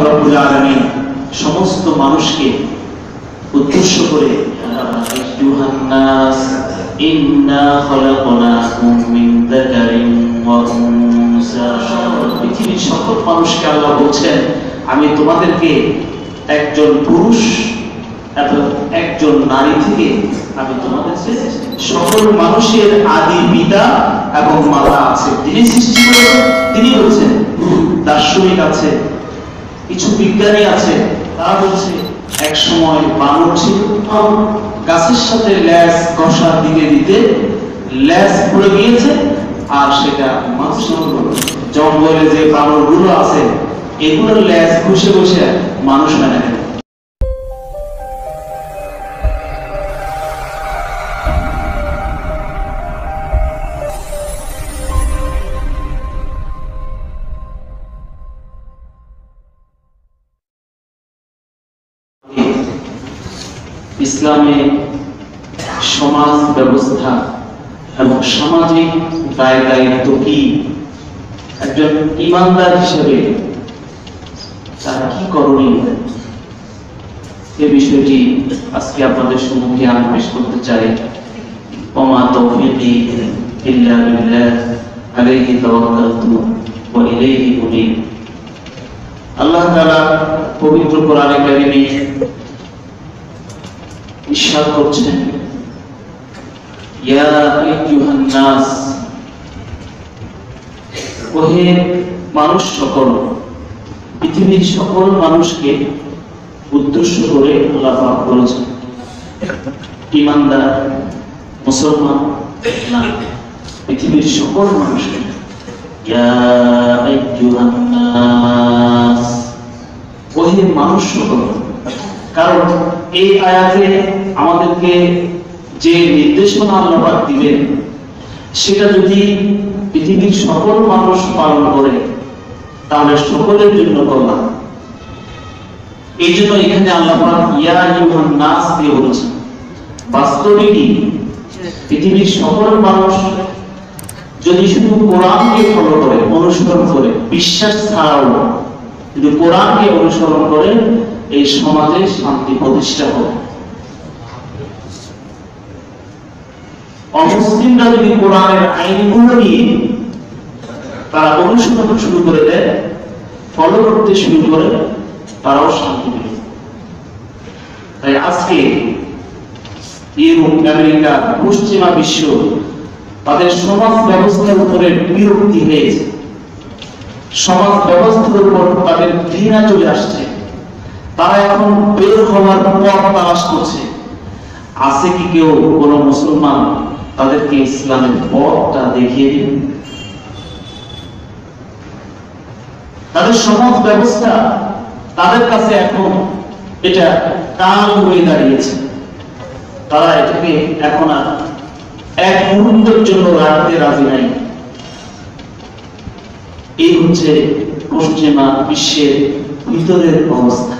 রব্বুল আলামিন সমস্ত মানুষকে উদ্দেশ্য করে আইয়ুহান নাস ইন্না খলাকনাকুম মিন যাকারিন ওয়া উনসা, পৃথিবীর সকল মানুষকে আল্লাহ বলছেন আমি তোমাদেরকে একজন পুরুষ এবং একজন নারী থেকে আমি তোমাদেরকে, সকল মানুষের আদি পিতা এবং মাতা আছে, তিনি সৃষ্টি করেছেন। তিনি বলছেন, দার্শনিক আছে, কিছু বিজ্ঞানী আছে, তারা বলছে এক সময় বানর ছিল, গাছের সাথে ল্যাজ ঘষা দিতে দিতে ল্যাজ পড়ে গিয়েছে, আর সেটা মানুষের জঙ্গলে যে বানর গুলো আছে এগুলোর ল্যাজ ঘষে ঘষে মানুষ মেনে নেয়। ইসলামে সমাজ ব্যবস্থা এবং সামাজিক দায় দায়িত্ব কি, একজন ইমানদার হিসেবে তার কি করণীয়, এই বিষয়টি আজকে আপনাদের সম্মুখে আমি পেশ করতে চাই। ওমা তাওফীকি ইল্লা বিল্লাহ আলাইহি তাওয়াক্কালতু ওয়া ইলাইহি উনীব। আল্লাহ তাআলা পবিত্র কোরআনে কারীমে ইরশাদ করছেন, ইয়া আইয়ুহান নাস, ওহে মানুষ সকল, পৃথিবীর সকল মানুষকে উদ্দেশ্য করে আল্লাহ পাক বলেছেন, ঈমানদার মুসলমান না, পৃথিবীর সকল মানুষকে। ইয়া আইয়ুহান নাস, ওহে মানুষ সকল। কারণ এই আয়াতে আমাদেরকে যে নির্দেশনা আল্লাহ দিবেন সেটা যদি পৃথিবীর সকল মানুষ পালন করে তাহলে সকলের জন্য কল্যাণ। এই জন্য এখানে আল্লাহ ইয়া আইয়ুহান নাস দিয়ে বলেছেন। বাস্তবে কি পৃথিবীর সকল মানুষ যদি শুধু কোরআনকে ফলো করে, অনুসরণ করে, বিশ্বাস ছাড়াও যদি কোরআনকে অনুসরণ করে, এই সমাজে শান্তি প্রতিষ্ঠা হবে। অমুসলিমরা যদি কোরআনের আইনগুলো নিয়ে তারা অনুসরণ শুরু করে দেয়, ফলো করতে শুরু করে, তারাও শান্তি পাবে। তাই আজকে ইউরোপ, আমেরিকা, পশ্চিমা বিশ্ব তাদের সমাজ ব্যবস্থার উপরে বিরক্তি হয়েছে, সমাজ ব্যবস্থার উপর তাদের ঘৃণা চলে আসছে। তারা এখন বের হওয়ার পথ তালাশ করছে। আছে কি কেউ, কোন মুসলমান তাদেরকে ইসলামের পথটা দেখিয়ে দিন? তাদের সমাজ ব্যবস্থা তাদের কাছে এখন এটা কাল হয়ে দাঁড়িয়েছে। তারা এটাকে এখন আর এক মুহূর্তের জন্য রাখতে রাজি নাই। এই হচ্ছে পশ্চিমা বিশ্বের ভিতরের অবস্থা।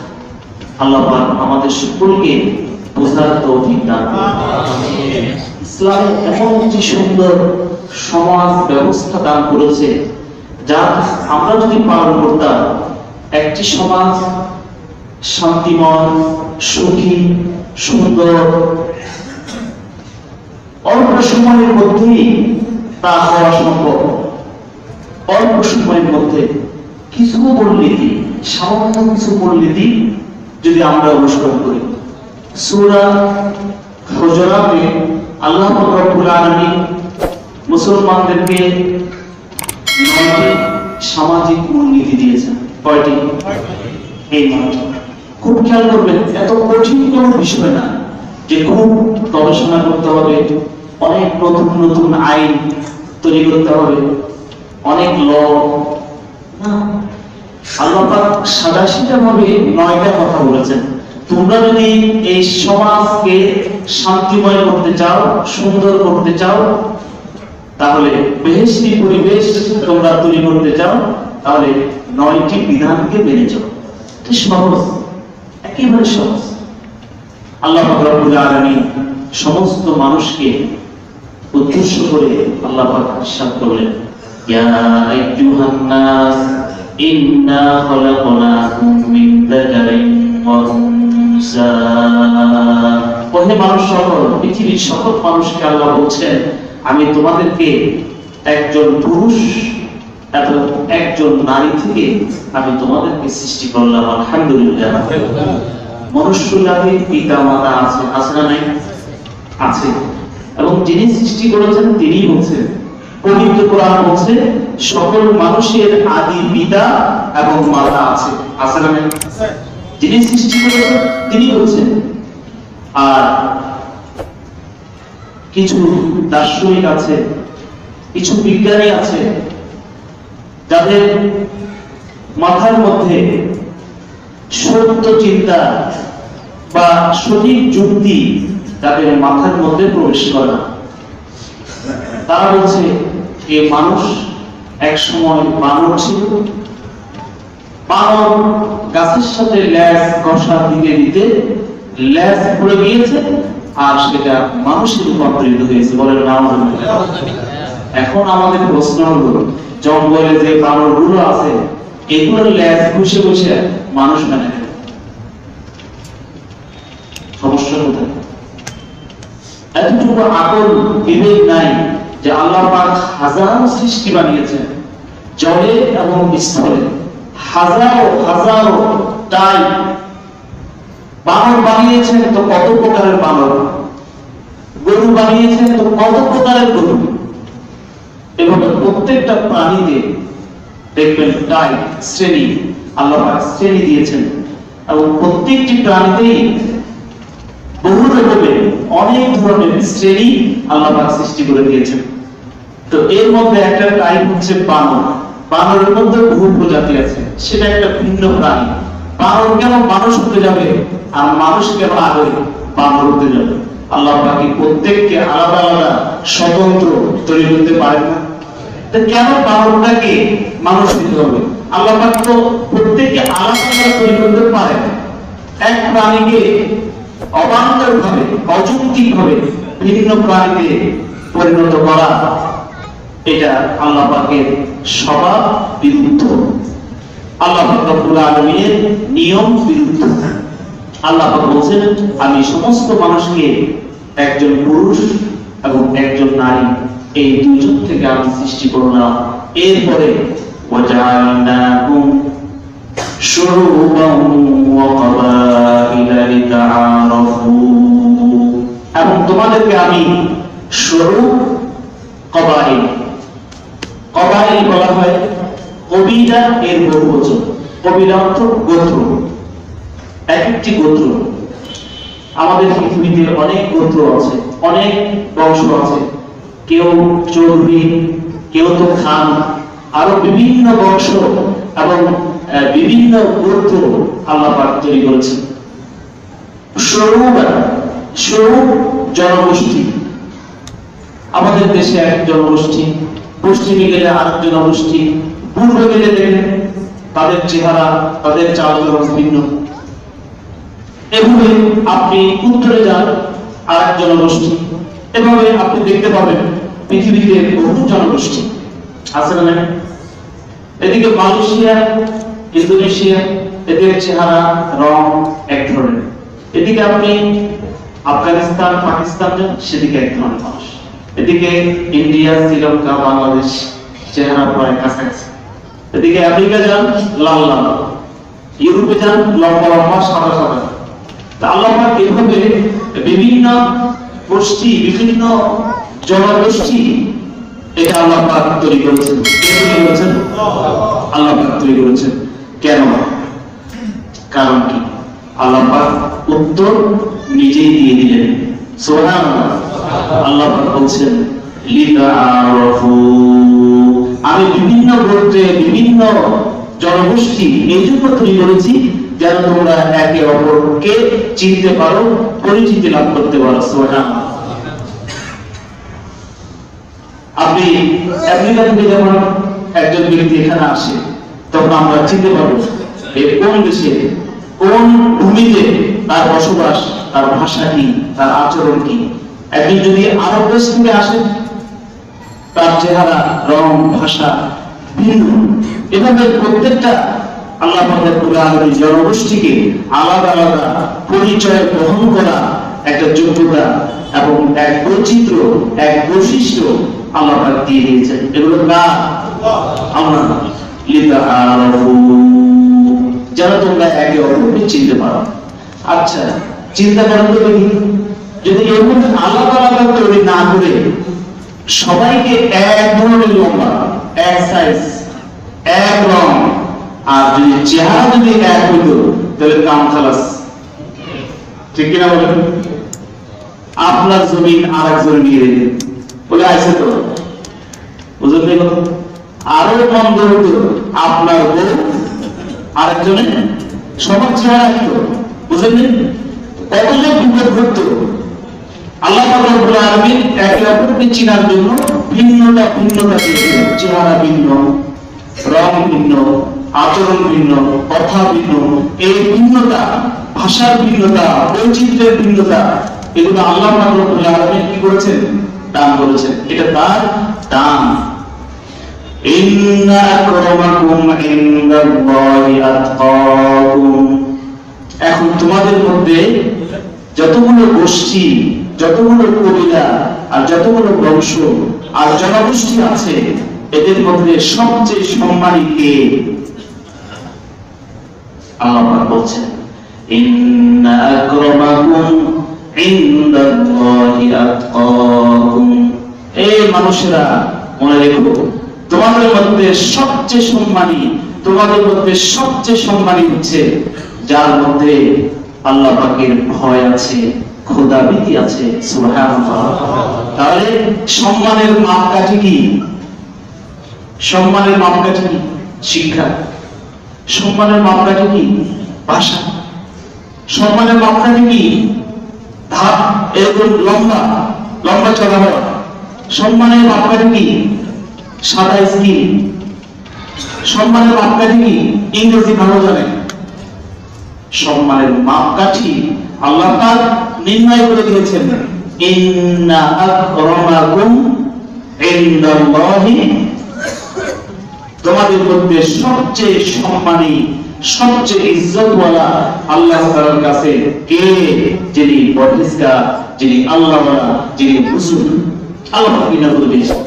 আল্লাহ পাক আমাদের সকলকে বোঝার তৌফিক দান করুন। ইসলাম এমন একটি সুন্দর সমাজ ব্যবস্থা দান করেছে যা আমরা যদি পালন করতাম, একটি সমাজ শান্তিময়, সুখী, সুন্দর, অল্প সময়ের মধ্যেই তা হওয়া সম্ভব। অল্প সময়ের মধ্যে কিছু মূলনীতি, সামান্য কিছু মূলনীতি যদি আমরা অনুসরণ করি। সূরা হুজুরাতে আল্লাহ রাব্বুল আলামিন মুসলমানদেরকে 9টি সামাজিক মূলনীতি দিয়েছেন। কয়টি? এই 9টি। খুব খেয়াল করবেন, এত কঠিন কোনো বিষয় না যে খুব গবেষণা করতে হবে, অনেক নতুন নতুন আইন তৈরি করতে হবে, অনেক ল না। আল্লাহ পাক সাদাসিধা ভাবে 9টা কথা বলেছেন। তোমরা যদি এই সমাজকে শান্তিময় করতে চাও, সুন্দর করতে চাও, তাহলে বেহেশতি পরিবেশ তোমরা তৈরি করতে চাও, তাহলে 9টি বিধানকে মেনে চলো। এটা সহজ, একেবারে সহজ। আল্লাহ রাব্বুল আলামিন সমস্ত মানুষকে উদ্দেশ্য করে আল্লাহ পাক ইরশাদ করলেন, ইয়া আইয়ুহান নাস ইন্না খলাকনাকুম ওহে মানুষ সকল, পৃথিবীর সকল মানুষকে আল্লাহ বলছেন আমি তোমাদেরকে একজন পুরুষ এবং একজন নারী থেকে আমি তোমাদেরকে সৃষ্টি করলাম। আলহামদুলিল্লাহ। মনুষ্য জাতির পিতা মাতা আছে, আছে না নাই? আছে। এবং যিনি সৃষ্টি করেছেন তিনি বলছেন, পবিত্র কোরআন বলছে সকল মানুষের আদি পিতা এবং মাতা আছে, আছে না নাই? যিনি সৃষ্টি করেছেন তিনি বলছেন। আর কিছু দার্শনিক আছে, কিছু বিজ্ঞানী আছে যাদের মাথার মধ্যে সত্য চিন্তা বা সঠিক যুক্তি তাদের মাথার মধ্যে প্রবেশ করে না। তারা বলছে যে মানুষ এক সময় বানর ছিল, বানর গাছের সাথে ল্যাজ ঘষা দিতে দিতে ল্যাজ পড়ে গিয়েছে আর সেটা মানুষের রূপান্তরিত হয়েছে। বলেন না? এখন আমাদের প্রশ্ন হলো, জঙ্গলে যে বানরগুলো আছে এগুলোর ল্যাজ ঘষে ঘষে মানুষ বানায়, সমস্যা কোথায়? এতটুকু আকল বিবেক নাই যে আল্লাহ পাক হাজারো সৃষ্টি বানিয়েছেন, জলে এবং স্থলে হাজারো হাজারো টাইপ বানর বানিয়েছেন, তো কত প্রকারের বানর, গরু বানিয়েছেন তো কত প্রকারের গরু। এভাবে প্রত্যেকটা প্রাণীতে দেখবেন টাইপ শ্রেণী আল্লাহ পাক শ্রেণী দিয়েছেন, এবং প্রত্যেকটি প্রাণীতেই বহু রকমের অনেক ধরনের শ্রেণী আল্লাহ পাক সৃষ্টি করে দিয়েছেন। তো এর মধ্যে একটা টাইপ হচ্ছে বানর। বানরের মধ্যে বহু প্রজাতি আছে, সেটা একটা ভিন্ন প্রাণী। বানর কেন মানুষ হতে যাবে আর মানুষ কেন আগে বানর হতে যাবে? আল্লাহ পাক প্রত্যেককে আলাদা আলাদা স্বতন্ত্র তৈরি করতে পারেন না? কেন বানরটাকে মানুষ হতে হবে? আল্লাহ পাক তো প্রত্যেককে আলাদা আলাদা তৈরি করতে পারেন। এক প্রাণীকে অবান্তর ভাবে অযৌক্তিক ভাবে বিভিন্ন প্রাণীতে পরিণত করা, এটা আল্লাহ পাকের স্বভাব বিরুদ্ধ, আল্লাহ পাক রব্বুল আলামিনের নিয়ম বিরুদ্ধ। আল্লাহ পাক বলেন আমি সমস্ত মানুষকে একজন পুরুষ এবং একজন নারী এই দুজন থেকে আমি সৃষ্টি করলাম। এরপরে ওয়াজআলনাকুম শুরুবান ওয়া ক্বাবাইলা লিতাআরাফু, এবং তোমাদেরকে আমি শুরু ক্বাবাইল, ক্বাবাইল বলা হয় কবিলা এর বহুবচন। কবিলা অর্থ গোত্র, এক একটি গোত্র। আমাদের পৃথিবীতে অনেক গোত্র আছে, অনেক বংশ আছে, কেউ চৌধুরী, কেউ তো খান, আরো বিভিন্ন বংশ এবং বিভিন্ন গোত্র আল্লাহ পাক তৈরি করেছেন। স্বরূপ জনগোষ্ঠী, আমাদের দেশে এক জনগোষ্ঠী, পশ্চিমে গেলে আরেক জনগোষ্ঠী, পূর্বে গেলে দেখেন তাদের চেহারা, তাদের চালচলন ভিন্ন। এভাবে আপনি উত্তরে যান আরেক জনগোষ্ঠী, এভাবে আপনি দেখতে পাবেন পৃথিবীতে বহু জনগোষ্ঠী আছে না? এদিকে মালয়েশিয়া, ইন্দোনেশিয়া, এদের চেহারা রং এক ধরনের। এদিকে আপনি আফগানিস্তান, পাকিস্তান যান, সেদিকে এক ধরনের মানুষ। এদিকে ইন্ডিয়া, শ্রীলঙ্কা, বাংলাদেশ চেহারা প্রায় কাছাকাছি। এদিকে আমেরিকা যান লাল লাল, ইউরোপে যান লম্বা লম্বা সাদা সাদা। আল্লাহ পাক এভাবে বিভিন্ন গোষ্ঠী, বিভিন্ন জনগোষ্ঠী এটা আল্লাহ পাক তৈরি করেছেন। আল্লাহ পাক তৈরি করেছেন। কেন? কারণ কি? আল্লাহ পাক উত্তর নিজেই দিয়ে দিলেন। সুবহানাল্লাহ। আল্লাহ পাক বলছেন লিতাআরাফু, আমি বিভিন্ন গোত্রে বিভিন্ন জনগোষ্ঠী এই জন্য তৈরি করেছি যেন তোমরা একে অপরকে চিনতে পারো, পরিচিতি লাভ করতে পারো। সুবহানাল্লাহ। আপনি আমেরিকা থেকে যখন একজন ব্যক্তি এখানে আসে তখন আমরা চিনতে পারবো কোন দেশে, কোন ভূমিতে তার বসবাস, তার ভাষা কি, তার আচরণ কি। একজন যদি আরব দেশ থেকে আসে তার চেহারা, রং, ভাষা ভিন্ন। এভাবে প্রত্যেকটা আল্লাহ পাকের জনগোষ্ঠীকে আলাদা আলাদা পরিচয় গ্রহণ করা একটা যোগ্যতা এবং এক বৈচিত্র্য, এক বৈশিষ্ট্য আল্লাহ পাক দিয়ে দিয়েছেন। এগুলো কার? আমরা লিতাআরাফু, যেন তোমরা একে অপরকে চিনতে পারো। আচ্ছা, চিন্তা করেন তো দেখি, যদি এরকম আলাদা আলাদা তৈরি না করে সবাইকে এক ধরনের লম্বা, এক সাইজ, এক রং, আর যদি চেহারা যদি এক হইতো তাহলে কাম খালাস। ঠিক কিনা বলেন? আপনার জমিন আর একজন নিয়ে বলে আছে তো, বুঝলেন না? আরো বন্ধ হইতো আপনার বউ আরেকজনের সবার চেহারা হইতো, বুঝলেন? কতজন বিপদ ঘটতো। আল্লাহ পাক রব্বুল আলামিন একে অপরকে চিনার জন্য ভিন্নতা দিয়েছেন। চেহারা ভিন্ন, রং ভিন্ন, আচরণ ভিন্ন, কথা ভিন্ন, এই ভিন্নতা, ভাষার ভিন্নতা, বৈচিত্র্যের ভিন্নতা, এগুলো আল্লাহ পাক রব্বুল আলামিন কি করেছেন? দান করেছেন। এটা তার দান। ইন্না আকরামাকুম ইনদাল্লাহি আতকাকুম। এখন তোমাদের মধ্যে যতগুলো গোষ্ঠী, যতগুলো কবিরা আর যতগুলো বংশ আর জনগোষ্ঠী আছে, এদের মধ্যে সবচেয়ে সম্মানী কে? আল্লাহ পাক বলছেন ইন্না আকরামাকুম ইনদাল্লাহি আতকাকুম। এই মানুষেরা মনে রেখো, তোমাদের মধ্যে সবচেয়ে সম্মানী, তোমাদের মধ্যে সবচেয়ে সম্মানী হচ্ছে যার মধ্যে আল্লাহ পাকের ভয় আছে, খোদাভীতি আছে। সুবহানাল্লাহ। তাহলে সম্মানের মাপকাঠি কি? সম্মানের মাপকাঠি কি? শিক্ষা। সম্মানের মাপকাঠি কি? ভাষা। সম্মানের মাপকাঠি কি? ধাপ এরকম লম্বা লম্বা চড়া হওয়া। সম্মানের মাপকাঠি কি? সাদা স্কিন। সম্মানের মাপকাঠি কি? ইংরেজি ভালো জানে। সম্মানের মাপকাঠি আল্লাহ পাক নির্ণয় করে দিয়েছেন, ইন্না আকরামাকুম ইনদাল্লাহি, তোমাদের মধ্যে সবচেয়ে সম্মানী, সবচেয়ে ইজ্জতওয়ালা আল্লাহ তাআলার কাছে কে? যিনি পরহেজগার, যিনি আল্লাহওয়ালা, যিনি হুজুর। আল্লাহ পাক নির্ণয় করে দিয়েছেন,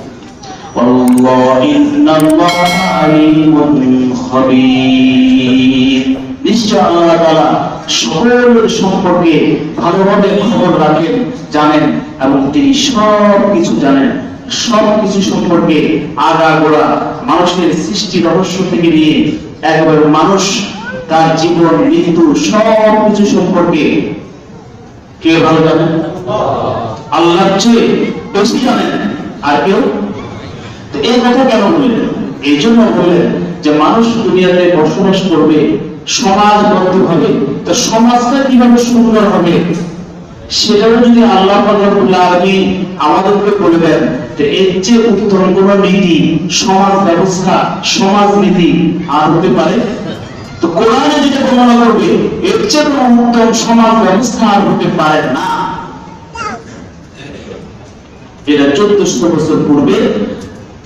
ওয়াল্লাহি ইন্নাল্লাহা আলিমুন খাবীর। নিশ্চয় আল্লাহ তাআলা সকল সম্পর্কে ভালোভাবে খবর রাখেন, জানেন, এবং তিনি সব কিছু জানেন। সব কিছু সম্পর্কে আগাগোড়া মানুষের সৃষ্টি রহস্য থেকে নিয়ে একবার মানুষ তার জীবন মৃত্যু সব কিছু সম্পর্কে কে ভালো জানেন? আল্লাহর চেয়ে বেশি জানেন আর কেউ। তো এই কথা কেন বললেন? এই জন্য বললেন যে মানুষ দুনিয়াতে বসবাস করবে সমাজবদ্ধভাবে, তো সমাজটা কিভাবে সুন্দর হবে সেটাও যদি আল্লাহ পাক রব্বুল আলামিন আমাদেরকে বলে দেন, তো এর চেয়ে উত্তম কোন নীতি, সমাজ ব্যবস্থা, সমাজ নীতি আর হতে পারে? তো কোরআনে যেটা বর্ণনা করবে এর চেয়ে কোনো উত্তম সমাজ ব্যবস্থা আর হতে পারে না। এটা 1400 বছর পূর্বে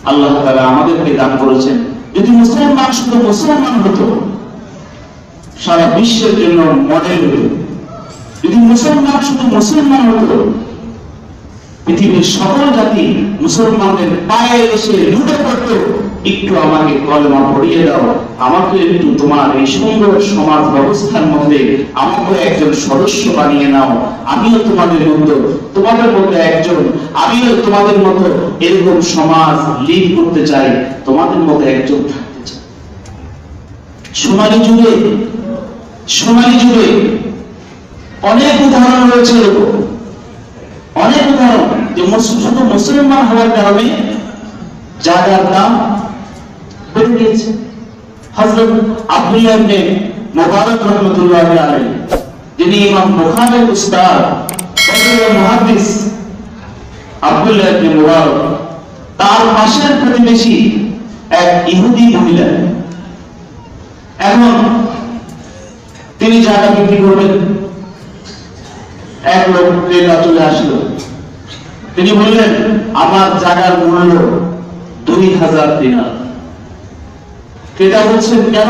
আল্লাহ তাআলা আমাদেরকে দান করেছেন। যদি মুসলমান শুধু মুসলমান হতো, সারা বিশ্বের জন্য মডেল হতো। যদি মুসলমান শুধু মুসলমান হতো, পৃথিবীর সকল জাতি মুসলমানদের পায়ে এসে লুটে পড়তো, একটু আমাকে কলেমা পড়িয়ে দাও, আমাকে একটু তোমার এই সুন্দর সমাজ ব্যবস্থার মধ্যে আমাকে একজন সদস্য বানিয়ে নাও, আমিও তোমাদের মধ্যে একজন, আমিও তোমাদের মতো এরকম সমাজ লিড করতে চাই, তোমাদের মধ্যে একজন থাকতে চাই। সোনালী যুগে অনেক উদাহরণ রয়েছে, অনেক উদাহরণ যে শুধু মুসলমান হওয়ার কারণে জায়গার দাম বেড়ে গিয়েছে। হযরত আব্দুল্লাহ ইবনে মুবারক রাহমাতুল্লাহি আলাইহি, যিনি ইমাম বুখারীর উস্তাদ, মুহাদ্দিস আব্দুল্লাহ ইবনে মুবারক, তার পাশের প্রতিবেশী এক ইহুদি মহিলা। এখন তিনি জায়গা বিক্রি করবেন, এক লোক ক্রেতা চলে আসলো। তিনি বললেন, আমার জায়গার মূল্য 2000 দিনার। ক্রেতা বলছেন, কেন?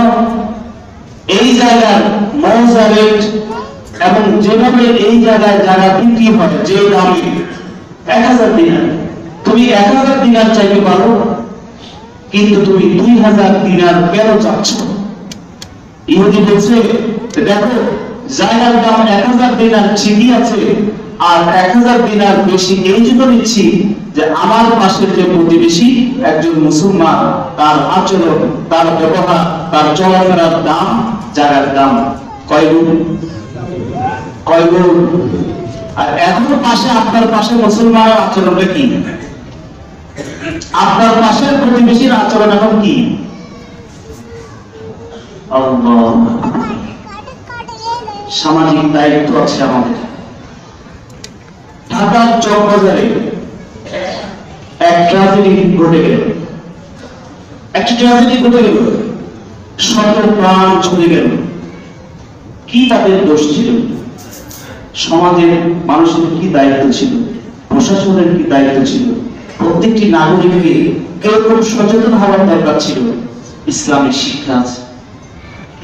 এই জায়গার মৌজা রেট এবং যেভাবে এই জায়গায় জায়গা বিক্রি হয় যে দামে 1000 দিনার, তুমি 1000 দিনার চাইতে পারো, কিন্তু তুমি 2000 দিনার কেন চাচ্ছ? ইহুদি বলছে দেখো জায়গার দাম 1000 দিনার ঠিকই আছে, আর 1000 দিনার বেশি এই জন্য নিচ্ছি যে আমার পাশের যে প্রতিবেশী একজন মুসলমান, তার আচরণ, তার ব্যবহার, তার চলাফেরার দাম, জায়গার দাম কয় গুণ? আর এখন পাশে আপনার পাশে মুসলমানের আচরণটা কি? আপনার পাশের প্রতিবেশীর আচরণ এখন কি? সামাজিক দায়িত্ব আছে আমাদের। ঢাকার চকবাজারে এক ট্র্যাজেডি ঘটে গেল, শত প্রাণ চলে গেল। কি তাদের দোষ ছিল? সমাজের মানুষের কি দায়িত্ব ছিল? প্রশাসনের কি দায়িত্ব ছিল? প্রত্যেকটি নাগরিককে এরকম সচেতন হওয়ার দরকার ছিল। ইসলামিক শিক্ষা আছে,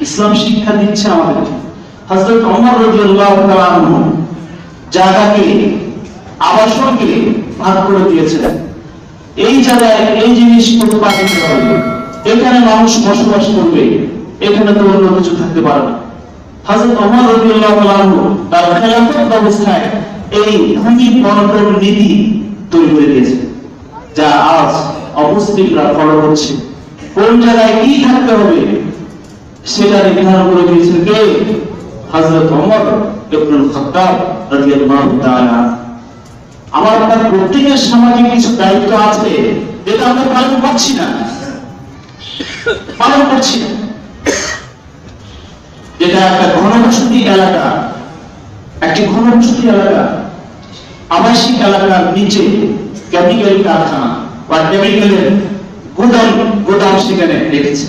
ইসলাম শিক্ষা দিচ্ছে আমাদের। হযরত ওমর রাদিয়াল্লাহু তাআলা আনহু জায়গাকে, আবাসনকে ভাগ করে দিয়েছিলেন। এই জায়গায় এই জিনিস উৎপাদিত হবে, এখানে মানুষ বসবাস করবে, এখানে তো অন্য কিছু থাকতে পারে না। হযরত ওমর রাদিয়াল্লাহু তাআলা আনহু তার খেলাফত ব্যবস্থায় এই ভূমি বন্টন নীতি তৈরি করে দিয়েছে, যা আজ অমুসলিমরা ফলো করছে। কোন জায়গায় কি থাকতে হবে সেটা নির্ধারণ করে দিয়েছেন কে? হযরত ওমর ইবনুল খাত্তাব রাদিয়াল্লাহু তাআলা। আমার আপনার প্রত্যেকের সামাজিক কিছু দায়িত্ব আছে যেটা আমরা পালন করছি না, যেটা একটা ঘনবসতি এলাকা, একটি ঘনবসতি এলাকা, আবাসিক এলাকার নিচে কেমিক্যাল কারখানা বা কেমিক্যালের গোদাম সেখানে রেখেছে।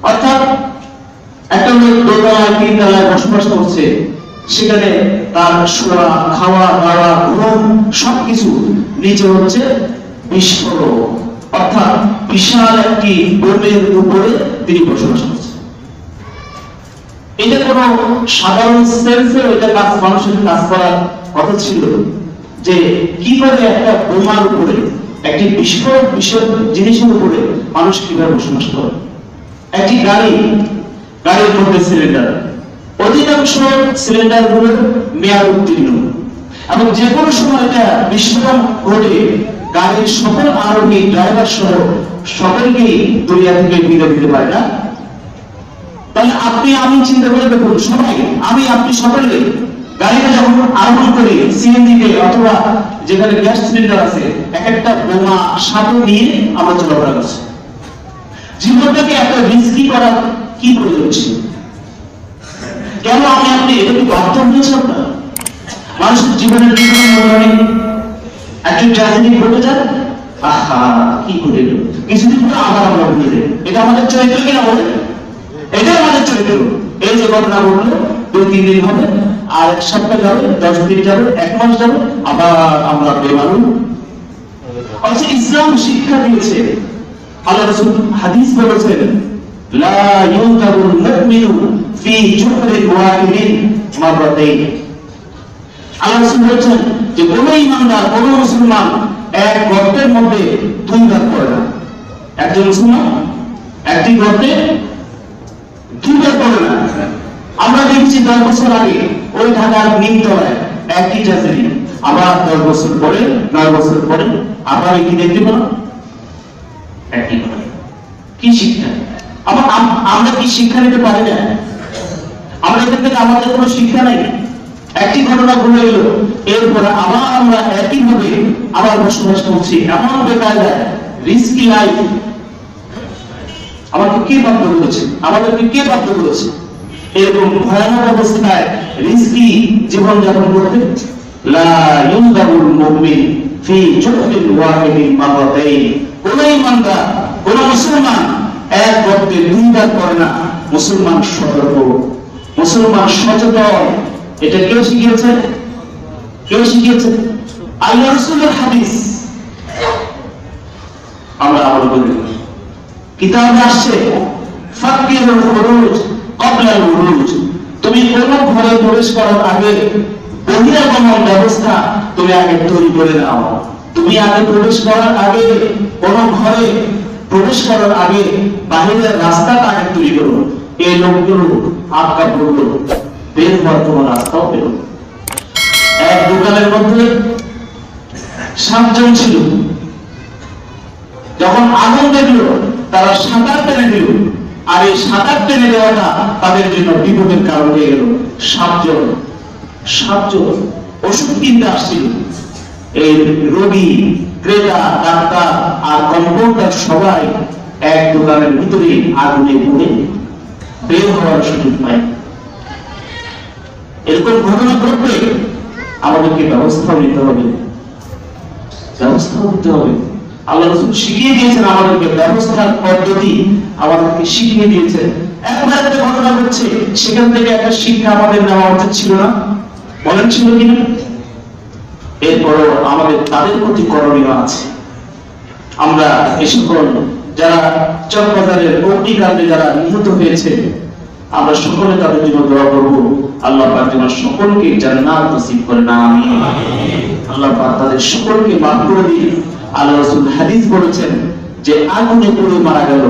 অর্থাৎ একটা লোক দোতলায় তিনতলায় বসবাস করছে, সেখানে তার শোয়া, খাওয়া, দাওয়া, ঘুম সবকিছু নিচে হচ্ছে বিস্ফোরক, অর্থাৎ বিশাল একটি বোর্ডের উপরে তিনি বসবাস করছেন। এটা কোন সাধারণ সেন্সে এটা মানুষের কাজ করার কথা ছিল যে কিভাবে একটা বোমার উপরে, একটি বিস্ফোরক জিনিসের উপরে মানুষ কিভাবে বসবাস করে। একটি গাড়ির মধ্যে সিলিন্ডার, অধিকাংশ সিলিন্ডার গুলো মেয়াদ উত্তীর্ণ এবং যে কোনো সময় এটা বিস্ফোরণ ঘটে গাড়ির সকল আরোহী, ড্রাইভার সহ সকলকেই দুনিয়া থেকে বিদায় দিতে পারে না। তাহলে আপনি আমি চিন্তা করে দেখুন, সবাই আপনি সকলে গাড়িটা যখন আরোহণ করি সিএনজিতে অথবা যেখানে গ্যাস সিলিন্ডার আছে, এক একটা বোমা সাথে নিয়ে আমরা চলাফেরা করছি। জীবনটাকে একটা রিস্কি করার কি প্রয়োজন ছিল? কেন আপনি এটা কি বাধ্য হয়েছে? আপনার মানুষের জীবনের জীবনের মূল্যায়নে একটি ট্র্যাজেডি ঘটে যায়, আহা কি ঘটে গেল, কিছুদিন পরে আবার আমরা ভুলে যাই। এটা আমাদের চরিত্র কিনা বলে? এটা আমাদের চরিত্র। এই যে ঘটনা ঘটলো, 2-3 দিন হবে, আর 1 সপ্তাহ যাবে, 10 দিন যাবে, 1 মাস যাবে, আবার আমরা বেমালুম। আচ্ছা, ইসলাম শিক্ষা দিয়েছে, আল্লাহ রাসূল হাদিস বলেছেন, লা ইউতাবুল মুমিনু ফি জুহরিন ওয়াহিদিন মাররাতাইন। আল্লাহ রাসূল বলেছেন যে কোন ইমানদার, কোন মুসলমান এক গর্তের মধ্যে 2 বার পড়ে না। একজন মুসলমান একটি গর্তে 2 বার পড়ে না। আমরা দেখছি 10 বছর আগে ওই ঢাকার নিমতলায় একটি ট্র্যাজেডি, আবার 10 বছর পরে, 9 বছর পরে আবার কি দেখতে পেলাম? একই ঘটনা। কি শিক্ষা? আমরা কি শিক্ষা নিতে পারি না? আমরা এখান থেকে আমাদের কোনো শিক্ষা নাই। একটি ঘটনা ঘটে গেল, এরপরে আবার আমরা একইভাবে আবার বসবাস করছি, এমন বেকায়দায়, রিস্কি লাইফ। আমাকে কে বাধ্য করেছে? আমাদেরকে কে বাধ্য করেছে এরকম ভয়ানক অবস্থায় রিস্কি জীবন যাপন করতে? লা ইউদাবুল মুমিন ফি জুহরিন ওয়াহিদিন মাররাতাইন। কোন ইমানদার, কোন মুসলমান এক গর্তে 2 বার পড়ে না। মুসলমান সতর্ক, মুসলমান সচেতন। এটা কে শিখিয়েছে? আল্লাহ রাসূলের হাদিস আমরা আমল করি। কিতাবে আসছে ফাকিরুল ফুরুজ ক্বাবলা আল বুরুজ। তুমি কোন ঘরে প্রবেশ করার আগে বহিরাগমন ব্যবস্থা তুমি আগে তৈরি করে নাও। তুমি আগে প্রবেশ করার আগে কোন ঘরে প্রবেশ করার আগে বাহিরের রাস্তাটা আগে তৈরি করো। এই লোকগুলো আটকা পড়লো, বের হওয়ার কোন রাস্তাও পেল। এক দোকানের মধ্যে 7 জন ছিল। যখন আগুন দেখলো তারা সাঁতার টেনে দিল, আর এই সাঁতার টেনে দেওয়াটা তাদের জন্য বিপদের কারণ হয়ে গেল। 7 জন ওষুধ কিনতে আসছিল। এই রোগী, ক্রেতা, ডাক্তার আর কম্পাউন্ডার সবাই এক দোকানের ভিতরে আগুনে পুড়ে বের হওয়ার সুযোগ পায়। এরকম ঘটনা ঘটবে, আমাদেরকে ব্যবস্থা নিতে হবে। আল্লাহ রাসূল শিখিয়ে দিয়েছেন আমাদেরকে, ব্যবস্থার পদ্ধতি আমাদেরকে শিখিয়ে দিয়েছেন। একবার একটা ঘটনা হচ্ছে, সেখান থেকে একটা শিক্ষা আমাদের নেওয়া উচিত ছিল না? বলেন ছিল কিনা? এরপরও আমাদের তাদের প্রতি করণীয় আছে। আমরা এই সকল যারা চকবাজারের অগ্নিকাণ্ডে যারা নিহত হয়েছে, আমরা সকলে তাদের জন্য দোয়া করব। আল্লাহ পাক যেন সকলকে জান্নাত নসিব করেন, আমিন। আল্লাহ পাক তাদের সকলকে মাফ করে দিন। আল্লাহ রাসূল হাদিস বলেছেন যে আগুনে পুড়ে মারা গেল,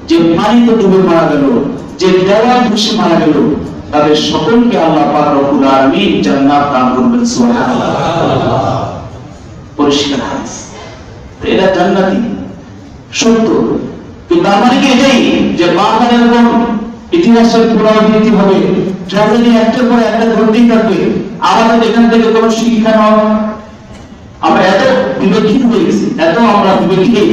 যে পানিতে ডুবে মারা গেল, যে দেওয়াল ধসে মারা গেল, তাদের সকলকে আল্লাহ পাক রব্বুল আলামিন জান্নাত দান করবেন, সুবহানাল্লাহ। পরিষ্কার হাদিস, এটা জান্নাতি সত্য। কিন্তু আমার কি এটাই যে বারবার এরকম ইতিহাসের পুনরাবৃত্তি হবে, ট্র্যাজেডি একটার পর একটা ঘটতেই থাকবে, আমাদের এখান থেকে কোনো শিক্ষা নাও? আমরা এত বিবেকহীন হয়ে গেছি, এত আমরা বিবেকহীন।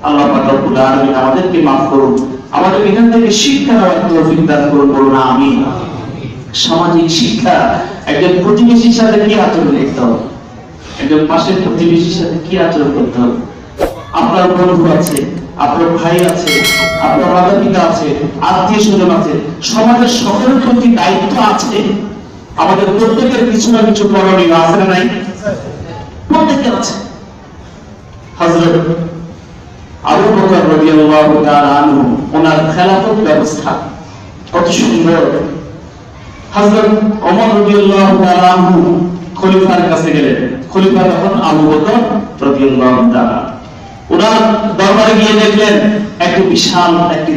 আল্লাহ পাক রব্বুল আলামিন আমাদেরকে মাফ করুন, আমাদের এখান থেকে শিক্ষা নেওয়ার তৌফিক দান করুন, বলুন আমিন। সামাজিক শিক্ষা, একজন প্রতিবেশীর সাথে কি আচরণ করতে হবে, একজন পাশের প্রতিবেশীর সাথে কি আচরণ করতে হবে। আপনার বন্ধু আছে, আপনার ভাই আছে, আপনার মাতা পিতা আছে, আত্মীয় স্বজন আছে, সমাজের সকলের প্রতি দায়িত্ব আছে। আমাদের প্রত্যেকের কিছু না কিছু করণীয় আছে না নাই? প্রত্যেকের আছে। হযরত আবু বকর রাদিয়াল্লাহু তাআলা আনহু, ওনার খেলাফত ব্যবস্থা কত সুন্দর। হযরত ওমর রাদিয়াল্লাহু তাআলা আনহু খলিফার কাছে গেলেন। খলিফা তখন আবু বকর রাদিয়াল্লাহু তাআলা। ওনার দরবারে গিয়ে দেখলেন একটি বিশাল একটি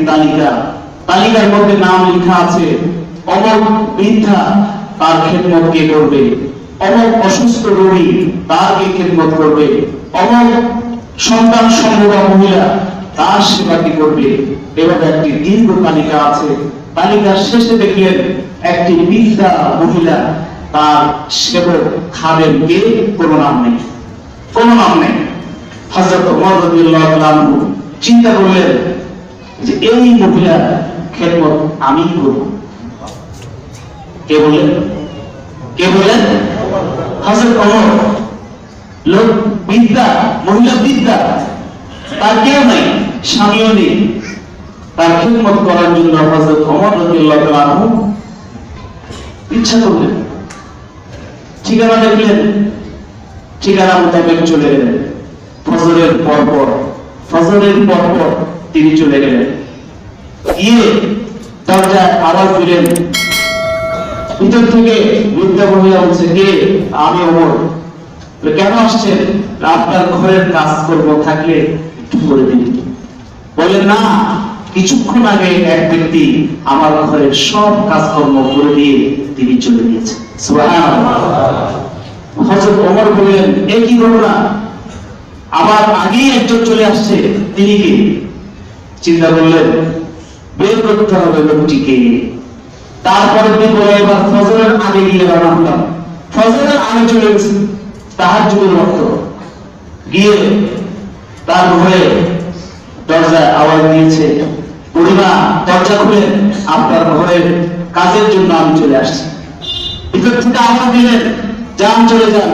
তালিকার মধ্যে নাম লেখা আছে, অমর বৃদ্ধা তার খেদমত কে করবে, অমর অসুস্থ রোগী তার কে খেদমত করবে, অমর সন্তান সম্ভবা মহিলা তার সেবা কি করবে। এভাবে একটি দীর্ঘ তালিকা আছে। তালিকার শেষে দেখলেন একটি বৃদ্ধা মহিলা, তার সেবক খাবেন কে, কোনো নাম নেই। হযরত ওমর রাদিয়াল্লাহু তাআলা আনহু চিন্তা করলেন যে এই মহিলার খেদমত আমি করব। কে বলেন? হযরত ওমর। লোক বিদ্যা, মহিলা বিদ্যা, তার কেউ নাই, স্বামীও নেই, তার খেদমত করার জন্য হযরত ওমর রাদিয়াল্লাহু তাআলা আনহু ইচ্ছা করলেন। ঠিকানা দেখলেন, ঠিকানা মোতাবেক চলে গেলেন। ফজরের পরপর তিনি চলে গেলেন। গিয়ে দরজায় আওয়াজ দিলেন। ভিতর থেকে বৃদ্ধা মহিলা বলছে, কে? আমি ওমর। কেন আসছেন? আপনার ঘরের কাজকর্ম থাকলে একটু করে দিন। বলেন না, কিছুক্ষণ আগে এক ব্যক্তি আমার ঘরের সব কাজকর্ম করে দিয়ে তিনি চলে গিয়েছেন। সুবহানাল্লাহ। হযরত ওমর বললেন, এই কি ঘটনা? আবার আগেই একজন চলে আসছে, তিনি কি? চিন্তা করলেন বের করতে হবে লোকটিকে। তারপরে তিনি বলে, এবার ফজরের আগে গিয়ে রওনা হলাম। ফজরের আগে চলে গেছে, তাহাজ্জুদের ওয়াক্ত। গিয়ে তার ঘরে দরজায় আওয়াজ দিয়েছে, বুড়িমা দরজা খুলে, আপনার ঘরের কাজের জন্য আমি চলে আসছি। ভিতর থেকে আওয়াজ দিলেন, যান চলে যান।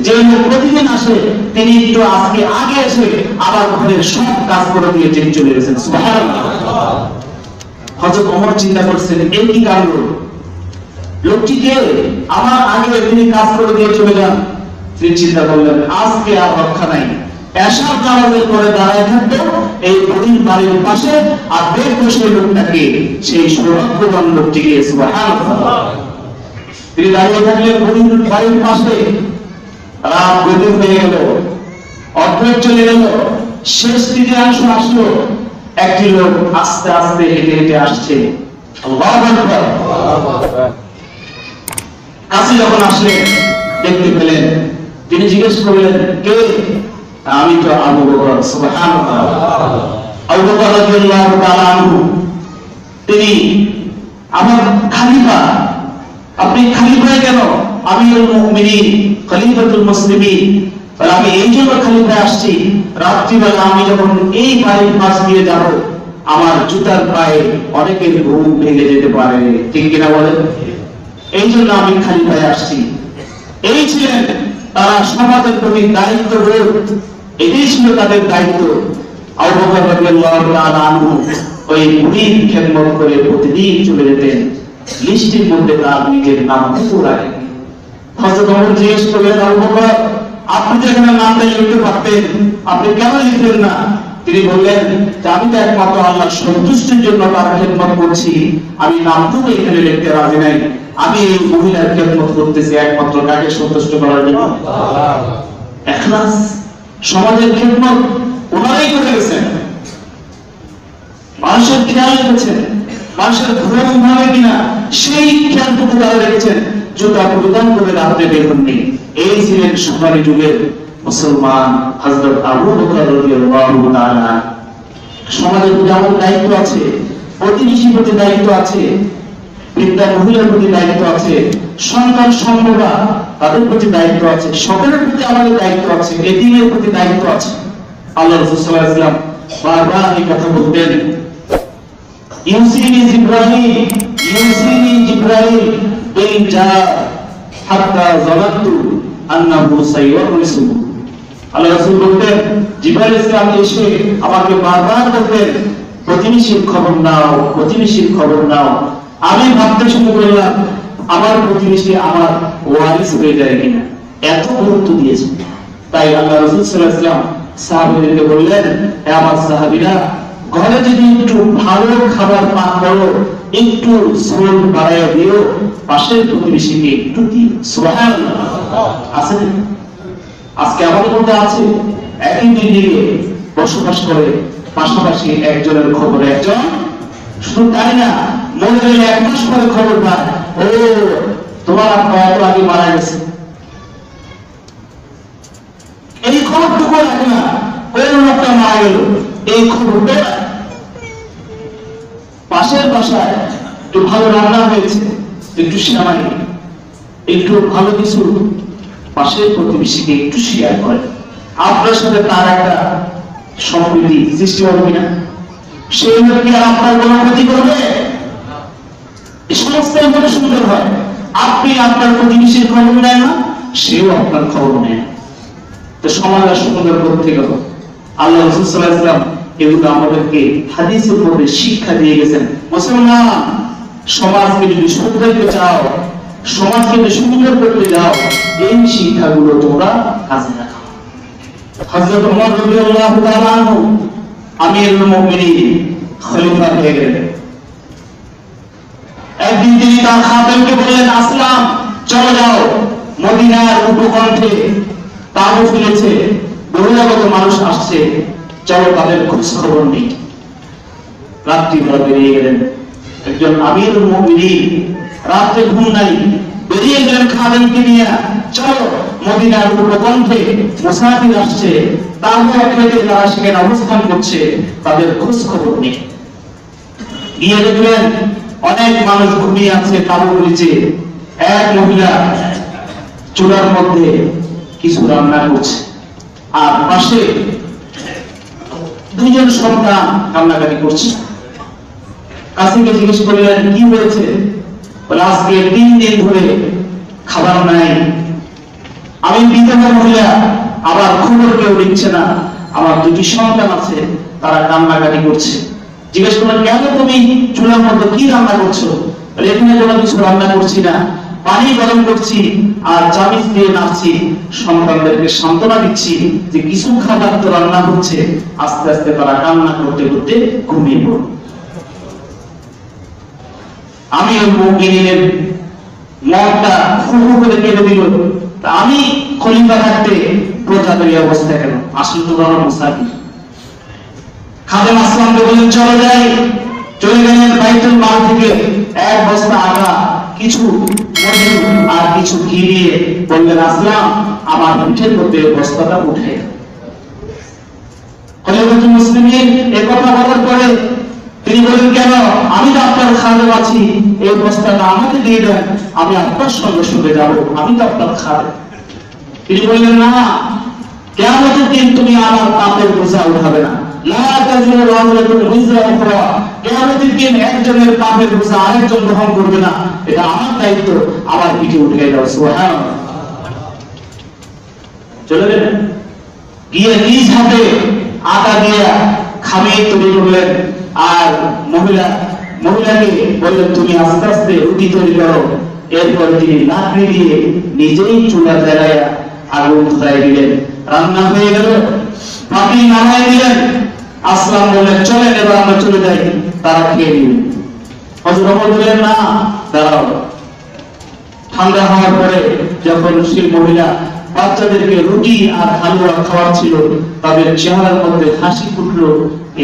যে প্রতিদিন আসে তিনি একটু আজকে আগে এসে আবার ঘরের সব কাজ করে দিয়ে তিনি চলে গেছেন। সুবহানাল্লাহ। হযরত ওমর চিন্তা করছেন, এই কি কাণ্ড, লোকটিকে আমার আগে তিনি কাজ করে দিয়ে চলে যান। তিনি চিন্তা করলেন, আজকে আর রক্ষা নাই, এশার নামাজের পরে দাঁড়ায় থাকবো, এই গরিব বাড়ির পাশে, আর দেখবো সেই লোকটাকে, সেই সৌভাগ্যবান লোকটিকে। সুবহানাল্লাহ। তিনি দাঁড়িয়ে থাকলেন গরিব বাড়ির পাশে। রাত গভীর হয়ে গেল, অর্ধেক চলে গেল, শেষ তৃতীয়াংশ আসলো। একটি লোক আস্তে আস্তে হেঁটে হেঁটে আসছে। আল্লাহু আকবার। কাছে যখন আসলেন, দেখতে পেলেন, তিনি জিজ্ঞেস করলেন, কে? আমি তো আবু বকর। সুবহানাল্লাহ। আবু বকর রাদিয়াল্লাহু তাআলা আনহু, তিনি আমার খলিফা। আপনি খলিফায় কেন? আমিরুল মুমিনিন, খলিফাতুল মুসলিমিন। আমি এই জন্য খলিফায় আসছি, রাত্রিবেলা আমি যখন এই বাড়ির পাশ দিয়ে যাব, আমার জুতার পায়ে অনেকের ঘুম ভেঙে যেতে পারে, ঠিক কিনা বলেন? এই জন্য আমি খলিফায় আসছি। এই ছিলেন তারা সমাজের প্রতি দায়িত্ববোধ, এটাই ছিল তাদের দায়িত্ব। আবু বকর রাদিয়াল্লাহু তাআলা আনহু ওই বুড়ির খেদমত করে প্রতিদিন চলে যেতেন। লিস্টের মধ্যে তার নিজের নাম রাখেন। হযরত ওমর জিজ্ঞেস করলেন, আবু বকর, আপনি যে এখানে নামটা লিখতে পারতেন, আপনি কেন লিখলেন না? তিনি বললেন যে আমি তো একমাত্র আল্লাহর সন্তুষ্টির জন্য তার খেদমত করছি, আমি নামটুকু এখানে লিখতে রাজি নাই। আমি এই মহিলার খেদমত করতেছি একমাত্র কাকে সন্তুষ্ট করার জন্য? ইখলাস। সমাজের খেদমত ওনারাই করে গেছেন, মানুষের খেয়াল রেখেছেন, মানুষের ঘুম ভাঙে কিনা সেই খেয়ালটুকু তারা রেখেছেন। জুতা পরিধান করে রাত্রে বের হননি। এই ছিলেন সুপারি যুগের মুসলমান হযরত আবু বকর রাদিয়াল্লাহু তাআলা। সমাজের প্রতি আমাদের দায়িত্ব আছে, প্রতিবেশীর প্রতি দায়িত্ব আছে, বৃদ্ধা মহিলার প্রতি দায়িত্ব আছে, সন্তান সম্ভবা তাদের প্রতি দায়িত্ব আছে, সকলের প্রতি আমাদের দায়িত্ব আছে, এতিমের প্রতি দায়িত্ব আছে। আল্লাহ রাসূল সাল্লাল্লাহু আলাইহি ওয়াসাল্লাম বারবার এই কথা বলতেন, ইউসিনি জিবরাইল বিল জার হাত্তা যালাতু আন্নাহু সাইয়ুরিসু। আল্লাহ রাসূল বলতেন, জিবরাইল ইসলাম এসে আমাকে বারবার বলতেন, প্রতিবেশীর খবর নাও, প্রতিবেশীর খবর নাও। আমি ভাবতে শুরু করলাম আমার প্রতিবেশী আমার ওয়ারিস হয়ে যায় কিনা, এত গুরুত্ব দিয়েছে। তাই আল্লাহ রাসূল সাল্লাল্লাহু আলাইহি ওয়াসাল্লাম সাহাবীদেরকে বললেন, হে আমার সাহাবীরা, ঘরে যদি একটু ভালো খাবার পান করো, একটু ঝোল বাড়ায় দিও, পাশের প্রতিবেশীকে একটু দিও। সুবহানাল্লাহ। আছে না? আজকে আমাদের মধ্যে আছে, একই বিল্ডিংয়ে বসবাস করে, পাশাপাশি একজনের খবর একজন, শুধু তাই না, মনে গেলে 1 মাস পরে খবর পায়, ও তোমার আব্বা এত আগে মারা গেছে। এই খবরটুকু রাখে না, ওই লোকটা মারা গেল, এই খবরটা। পাশের বাসায় একটু ভালো রান্না হয়েছে, একটু সেমাই, একটু ভালো কিছু পাশের প্রতিবেশীকে একটু শেয়ার করে, আপনার সাথে তার একটা সম্প্রীতি সৃষ্টি হবে কিনা? সেই লোককে আপনার কোনো ক্ষতি করবে? এই সমস্ত মনে সুন্দর হয়। আপনি আপনার প্রতিবেশীর খবর নেন না, সেও আপনার খবর নেয়। তো সমাজের সুন্দর করতে গেল। আল্লাহ রাসূল সাল্লাল্লাহু আলাইহি ওয়াসাল্লাম এগুলো আমাদেরকে হাদিসের মধ্যে শিক্ষা দিয়ে গেছেন। মুসলমান, সমাজকে যদি সুন্দরকে চাও, সমাজকে যদি সুন্দর করতে যাও, এই শিক্ষাগুলো তোমরা কাজে লাগাও। হযরত ওমর রাদিয়াল্লাহু তাআলা আনহু আমিরুল মুমিনিন, খলিফা হয়ে গেলেন। একদিন তিনি তার খাদেমকে বললেন, আসলাম, চলো যাও, মদিনার উপকণ্ঠে তাবু ফেলেছে, বহিরাগত মানুষ আসছে, চলো তাদের খোঁজ খবর নেই। রাত্রিবেলা বেরিয়ে গেলেন। একজন আমিরুল মুমিনিন, রাত্রে ঘুম নাই, বেরিয়ে গেলেন খাদেমকে নিয়ে, চলো মদিনার উপকণ্ঠে মুসাফির আসছে, তাবু ফেলে যারা সেখানে অবস্থান করছে, তাদের খোঁজ খবর নেই। গিয়ে দেখলেন অনেক মানুষ ঘুমিয়ে আছে তাবুর নিচে। এক মহিলা চুলার মধ্যে কিছু রান্না করছে, আর পাশে 2 জন সন্তান কান্নাকাটি করছে। কাসিকে জিজ্ঞেস করলেন, কি হয়েছে? বলে, আজকে 3 দিন ধরে খাবার নাই, আমি বিধবা মহিলা, আবার খবর কেউ দিচ্ছে না, আমার 2টি সন্তান আছে, তারা কান্নাকাটি করছে। জিজ্ঞেস করলেন, কেন তুমি চুলার মধ্যে কি রান্না করছো? এখানে কোনো কিছু রান্না করছি না, পানি গরম করছি আর চামিচ দিয়ে নাড়ছি, সন্তানদেরকে সান্ত্বনা দিচ্ছি যে কিছু খাবার তো রান্না হচ্ছে, আস্তে আস্তে তারা কান্না করতে করতে ঘুমিয়ে পড়ে। আমি ওই মুমিনের মনটা ফুফু করে কেঁদে দিল। আমি খলিফা থাকতে প্রজাদের এই অবস্থা কেন? আসলে তো আমার মুসাফির। খাদেম আসলামকে বললেন চলে যাই। চলে গেলেন বাইতুল মাল থেকে এক বস্তা আটা, কিছু মধু আর কিছু ঘি দিয়ে বললেন আসলাম আমার পিঠের মধ্যে বস্তাটা উঠে। খলিফাতুল মুসলিমিন এই কথা বলার পরে তিনি বলেন কেন? আমি তো আপনার খাদেম আছি, এই বস্তাটা আমাকে দিয়ে দেন, আমি আপনার সঙ্গে সঙ্গে যাবো, আমি তো আপনার খাদেম। তিনি বললেন না, কিয়ামতের দিন তুমি আমার পাপের বোঝা উঠাবে না। লা তাজিরু রাজুলাতুন উযরা উখরা, কিয়ামতের দিন একজনের পাপের বোঝা আরেকজন গ্রহণ করবে না, এটা আমার দায়িত্ব, আমার পিঠে উঠিয়ে দাও। সুবহানাল্লাহ। চলে গেলেন, গিয়ে নিজ হাতে আটা দিয়ে খামিয়ে তৈরি করলেন। আর মহিলাকে বললেন তুমি আস্তে আস্তে রুটি তৈরি করো। এরপর তিনি লাকড়ি দিয়ে নিজেই চুলা জ্বালায় আগুন ধরাই দিলেন। রান্না হয়ে গেল, পানি নামাই দিলেন। আসলাম বললেন চলেন এবার আমরা চলে যাই। তারা খেয়ে নিলেন। হযরত ওমর বললেন না, দাঁড়াও। ঠান্ডা হওয়ার পরে যখন সেই মহিলা বাচ্চাদেরকে রুটি আর হালুয়া খাওয়াচ্ছিল, তাদের চেহারার মধ্যে হাসি ফুটলো।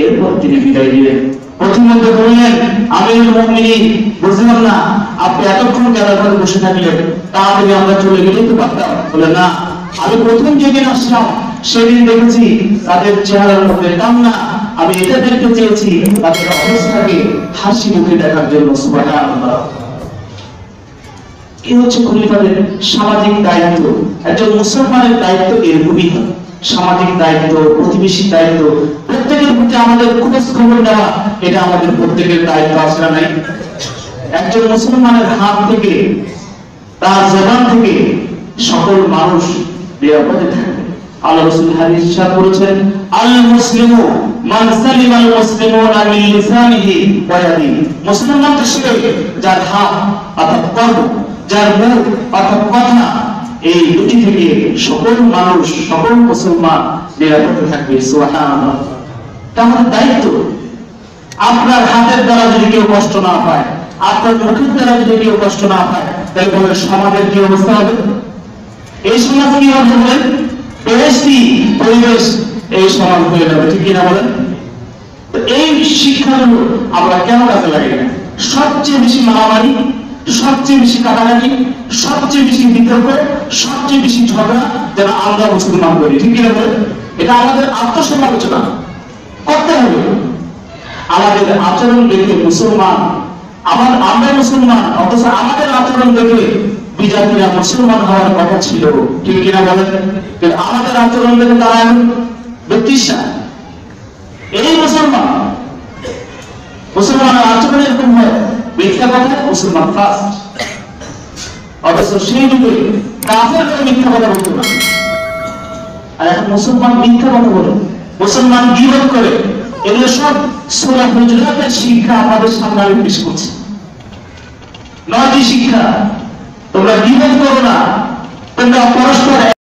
এরপর তিনি বিদায় দিলেন। প্রথমত বললেন আমিরুল মুমিনিন, বুঝলাম না আপনি এতক্ষণ কেন ঘরে বসে থাকলেন, তাড়াতাড়ি আমরা চলে গেলেই তো পারতাম। বলে না, আমি প্রথম যেদিন আসলাম সেদিন দেখেছি তাদের চেহারার মধ্যে কান্না, আমি এটা দেখতে চেয়েছি তাদের অবস্থাকে হাসি মুখে দেখার জন্য। সুবহানাল্লাহ। এই হচ্ছে খলিফাদের সামাজিক দায়িত্ব। একজন মুসলমানের দায়িত্ব এরকমই হয়। সামাজিক দায়িত্ব, প্রতিবেশী দায়িত্ব, প্রত্যেকের প্রতি আমাদের খোঁজ খবর নেওয়া, এটা আমাদের প্রত্যেকের দায়িত্ব আছে না নাই? একজন মুসলমানের হাত থেকে, তার জবান থেকে সকল মানুষ নিরাপদে থাকবে। আল্লাহ রাসূল হাদিস ইরশাদ করেছেন আল মুসলিমু মান সালিমাল মুসলিমুনা মিন লিসানিহি ওয়া ইয়াদিহি। মুসলমান তো সে যার হাত অর্থাৎ কর্ম, যার মুখ অর্থাৎ কথা, এই দুটি থেকে সকল মানুষ, সকল মুসলমান নিরাপদে থাকবে। সুবহানাল্লাহ। এটা আমাদের দায়িত্ব। আপনার হাতের দ্বারা যদি কেউ কষ্ট না পায়, আপনার মুখের দ্বারা যদি কেউ কষ্ট না পায়, তাহলে বলেন সমাজের কি অবস্থা হবে? এই সমাজ কি হবে? বলেন বেহেশতি পরিবেশ এই সমাজ হয়ে যাবে, ঠিক কিনা বলেন? তো এই শিক্ষাগুলো আমরা কেন কাজে লাগে না? সবচেয়ে বেশি মারামারি, সবচেয়ে বেশি কাটাকাটি, সবচেয়ে বেশি বিতর্ক, সবচেয়ে বেশি ঝগড়া যেন আমরা মুসলমান করি, ঠিক কিনা বলেন? এটা আমাদের আত্মসমালোচনা করতে হবে। আমাদের আচরণ দেখে মুসলমান, আমরা মুসলমান, অথচ আমাদের আচরণ দেখে বিজাতিরা মুসলমান হওয়ার কথা ছিল, ঠিক কিনা বলেন? আমাদের আচরণ দেখে তারা এখন বিতৃষ্ণা। এই মুসলমানের আচরণ এরকম হয়, মিথ্যা কথা মুসলমান ফার্স্ট, অথচ সেই যুগে কাফেররা মিথ্যা কথা বলতো না। আর এখন মুসলমান মিথ্যা কথা বলে, মুসলমান গীবত করে। এগুলো সব সূরা হুজুরাতের শিক্ষা আমাদের সামনে আমি পেশ করছি। 9টি শিক্ষা। তোমরা গীবত করো না, তোমরা পরস্পর